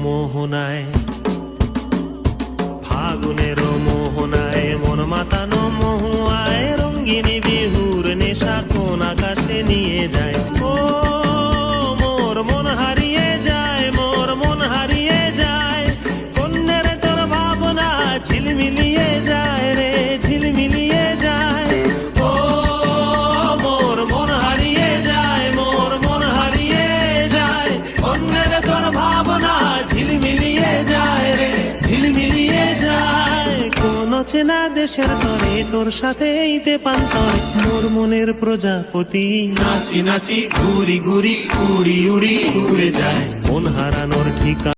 মোহনায়, ফাগুনের মোহনায় মন মাতানো মহুয়ায় রঙ্গিনী বিহুর নেশা কোন আকাশে নিয়ে যায়। ও মোর মন হারিয়ে যায়, মোর মন হারিয়ে যায়, কন্যের তোর ভাবনা ঝিলমিলিয়ে যায় রে, ঝিলমিলিয়ে যায়। ও মোর মন হারিয়ে যায়, মোর মন হারিয়ে যায়, কন্যের তোর ভাবনা ঝিলমিলিয়ে যায় রে, ঝিলমিলিয়ে যায়। কোন চেনা দেশের তরে তোর সাথে এইতে পান্তর, মোর মনের প্রজাপতি নাচি নাচি ঘুরি ঘুরি উড়ি উড়ি উড়ে যায়। মন হারানোর ঠিকানা